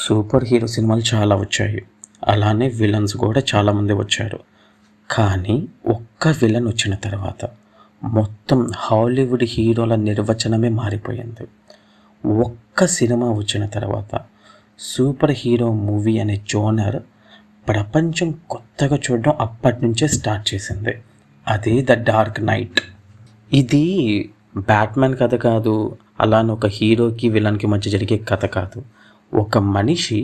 Super hero సినిమాలు చాలా వచ్చాయి. అలానే విలన్స్ కూడా చాలామంది వచ్చారు. కానీ ఒక్క విలన్ వచ్చిన తర్వాత మొత్తం హాలీవుడ్ హీరోల నిర్వచనమే మారిపోయింది. ఒక్క సినిమా వచ్చిన తర్వాత సూపర్ హీరో మూవీ అనే జోనర్ ప్రపంచం కొత్తగా చూడడం అప్పటి నుంచే స్టార్ట్ చేసింది. అదే ద డార్క్ నైట్. ఇది బ్యాట్‌మ్యాన్ కథ కాదు, అలానే ఒక హీరోకి విలన్‌కి మధ్య జరిగే కథ కాదు. ఒక మనిషి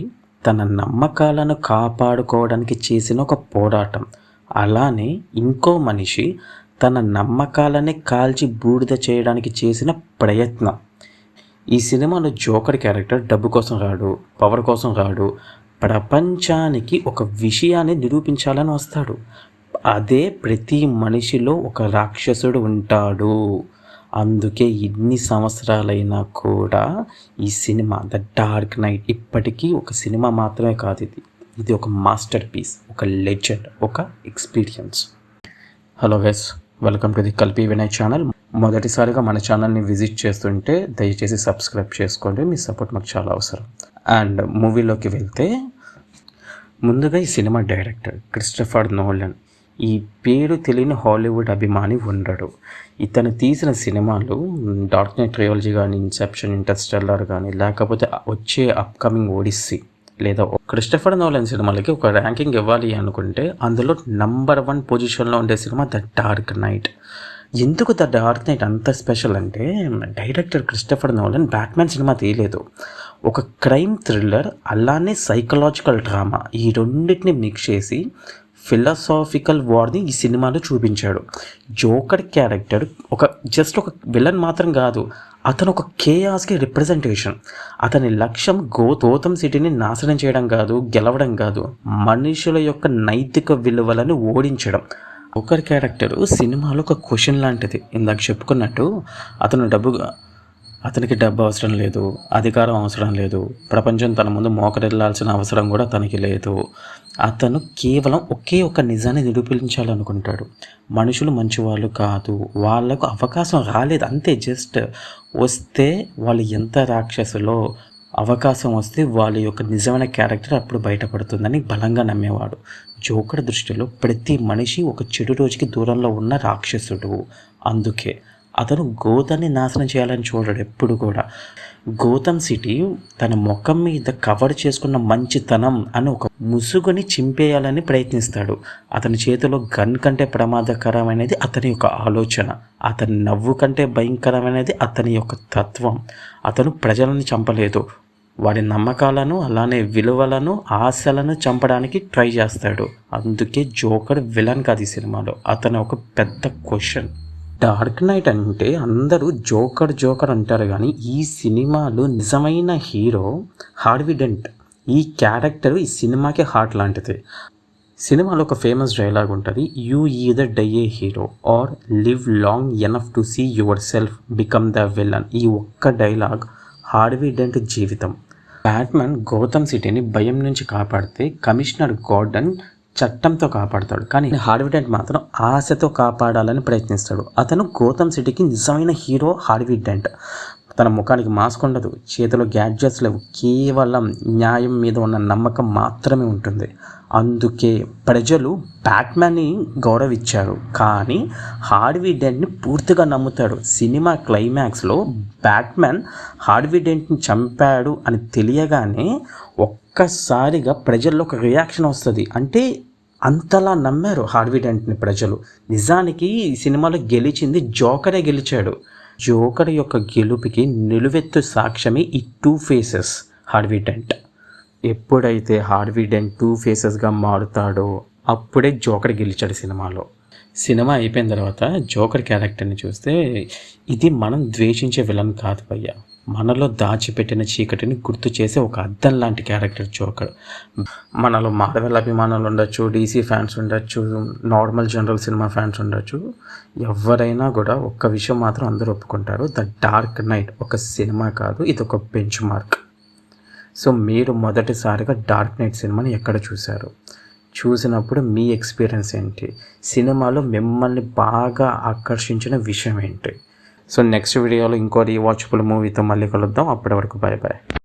తన నమ్మకాలను కాపాడుకోవడానికి చేసిన ఒక పోరాటం. అలానే ఇంకో మనిషి తన నమ్మకాలని కాల్చి బూడిద చేయడానికి చేసిన ప్రయత్నం. ఈ సినిమాలో జోకర్ క్యారెక్టర్ డబ్బు కోసం రాడు, పవర్ కోసం రాడు, ప్రపంచానికి ఒక విషయాన్ని నిరూపించాలని వస్తాడు. అదే ప్రతి మనిషిలో ఒక రాక్షసుడు ఉంటాడు. అందుకే ఇన్ని సంవత్సరాలైనా కూడా ఈ సినిమా ద డార్క్ నైట్ ఇప్పటికీ ఒక సినిమా మాత్రమే కాదు, ఇది ఒక మాస్టర్ పీస్, ఒక లెజెండ్, ఒక experience. Hello guys, welcome to the Kalpi Vinay channel. మొదటిసారిగా మన ఛానల్ని విజిట్ చేస్తుంటే దయచేసి సబ్స్క్రైబ్ చేసుకోండి, మీ సపోర్ట్ మాకు చాలా అవసరం. అండ్ మూవీలోకి వెళ్తే ముందుగా ఈ సినిమా డైరెక్టర్ క్రిస్టోఫర్ నోలన్. ఈ పేరు తెలియని హాలీవుడ్ అభిమాని ఉండడు. ఇతను తీసిన సినిమాలు డార్క్ నైట్ ట్రయాలజీ కానీ, ఇన్సెప్షన్, ఇంటర్స్టెల్లార్ కానీ, లేకపోతే వచ్చే అప్కమింగ్ ఒడిస్సీ, లేదా క్రిస్టోఫర్ నోలన్ సినిమాలకి ఒక ర్యాంకింగ్ ఇవ్వాలి అనుకుంటే అందులో నంబర్ 1 పొజిషన్లో ఉండే సినిమా ద డార్క్ నైట్. ఎందుకు ద డార్క్ నైట్ అంత స్పెషల్ అంటే, director Christopher Nolan Batman cinema తీయలేదు. ఒక క్రైమ్ థ్రిల్లర్ అలానే సైకలాజికల్ డ్రామా, ఈ రెండింటిని మిక్స్ చేసి ఫిలాసాఫికల్ వార్ని ఈ సినిమాలో చూపించాడు. జోకర్ క్యారెక్టర్ జస్ట్ ఒక విలన్ మాత్రం కాదు, అతను ఒక కేయాస్కి రిప్రజెంటేషన్. అతని లక్ష్యం గోథమ్ సిటీని నాశనం చేయడం కాదు, గెలవడం కాదు, మనుషుల యొక్క నైతిక విలువలను ఓడించడం. జోకర్ క్యారెక్టర్ సినిమాలో ఒక క్వశ్చన్ లాంటిది. ఇందాక చెప్పుకున్నట్టు అతనికి డబ్బు అవసరం లేదు, అధికారం అవసరం లేదు, ప్రపంచం తన ముందు మోకరిల్లాల్సిన అవసరం కూడా తనకి లేదు. అతను కేవలం ఒకే ఒక నిజాన్ని నిరూపించాలనుకుంటాడు. మనుషులు మంచివాళ్ళు కాదు, వాళ్ళకు అవకాశం రాలేదు అంతే. జస్ట్ వస్తే వాళ్ళు ఎంత రాక్షసులో, అవకాశం వస్తే వాళ్ళ యొక్క నిజమైన క్యారెక్టర్ అప్పుడు బయటపడుతుందని బలంగా నమ్మేవాడు. జోకర్ దృష్టిలో ప్రతి మనిషి ఒక చెడు రోజుకి దూరంలో ఉన్న రాక్షసుడు. అందుకే అతను గోతాన్ని నాశనం చేయాలని చూడడు ఎప్పుడు కూడా. గోథమ్ సిటీ తన ముఖం మీద కవర్ చేసుకున్న మంచితనం అని ఒక ముసుగుని చింపేయాలని ప్రయత్నిస్తాడు. అతని చేతిలో గన్ కంటే ప్రమాదకరమైనది అతని యొక్క ఆలోచన, అతని నవ్వు కంటే భయంకరమైనది అతని యొక్క తత్వం. అతను ప్రజలను చంపలేదు, వారి నమ్మకాలను అలానే విలువలను, ఆశలను చంపడానికి ట్రై చేస్తాడు. అందుకే జోకర్ విలన్ కాదు ఈ సినిమాలో, అతను ఒక పెద్ద క్వశ్చన్. డార్క్ నైట్ అంటే అందరూ జోకర్ అంటారు, కానీ ఈ సినిమాలో నిజమైన హీరో హార్వీ డెంట్. ఈ క్యారెక్టర్ ఈ సినిమాకి హార్ట్ లాంటిది. సినిమాలో ఒక ఫేమస్ డైలాగ్ ఉంటుంది, you either die a hero or live long enough to see yourself become the villain. ఈ ఒక్క డైలాగ్ హార్వీ డెంట్ జీవితం. బ్యాట్‌మ్యాన్ గోథమ్ సిటీని భయం నుంచి కాపాడితే కమిషనర్ గార్డన్ చట్టంతో కాపాడతాడు, కానీ హార్వీ డెంట్ మాత్రం ఆశతో కాపాడాలని ప్రయత్నిస్తాడు. అతను గోథమ్ సిటీకి నిజమైన హీరో హార్వీ డెంట్. తన ముఖానికి మాస్క్ ఉండదు, చేతిలో గ్యాడ్జెట్స్ లేవు, కేవలం న్యాయం మీద ఉన్న నమ్మకం మాత్రమే ఉంటుంది. అందుకే ప్రజలు బ్యాట్‌మ్యాన్ని గౌరవించారు, కానీ హార్వీ డెంట్ని పూర్తిగా నమ్ముతాడు. సినిమా క్లైమాక్స్లో బ్యాట్‌మ్యాన్ హార్వీ డెంట్ని చంపాడు అని తెలియగానే ఒక్కసారిగా ప్రజల్లో ఒక రియాక్షన్ వస్తుంది. అంటే అంతలా నమ్మారు హార్వీ డెంట్ని ప్రజలు. నిజానికి ఈ సినిమాలో గెలిచింది జోకరే గెలిచాడు. జోకర్ యొక్క గెలుపుకి నిలువెత్తు సాక్ష్యమే ఈ 2 ఫేసెస్ హార్వీ డెంట్. ఎప్పుడైతే హార్వీ డెంట్ 2 ఫేసెస్గా మారుతాడో అప్పుడే జోకర్ గెలిచాడు సినిమాలో. సినిమా అయిపోయిన తర్వాత జోకర్ క్యారెక్టర్ని చూస్తే, ఇది మనం ద్వేషించే విలన్ కాదు భయ్య, మనలో దాచిపెట్టిన చీకటిని గుర్తు చేసే ఒక అద్దం లాంటి క్యారెక్టర్ జోకర్. మనలో మార్వెల్ అభిమానులు ఉండొచ్చు, డీసీ ఫ్యాన్స్ ఉండొచ్చు, నార్మల్ జనరల్ సినిమా ఫ్యాన్స్ ఉండొచ్చు, ఎవరైనా కూడా ఒక్క విషయం మాత్రం అందరూ ఒప్పుకుంటారు, ద డార్క్ నైట్ ఒక సినిమా కాదు, ఇది ఒక బెంచ్ మార్క్. సో మీరు మొదటిసారిగా డార్క్ నైట్ సినిమాని ఎక్కడ చూశారు? చూసినప్పుడు మీ ఎక్స్పీరియన్స్ ఏంటి? సినిమాలో మిమ్మల్ని బాగా ఆకర్షించిన విషయం ఏంటి? సో నెక్స్ట్ వీడియోలో ఇంకో రీవాచబుల్ మూవీతో మళ్ళీ కలుద్దాం. అప్పటి వరకు బాయ్ బాయ్.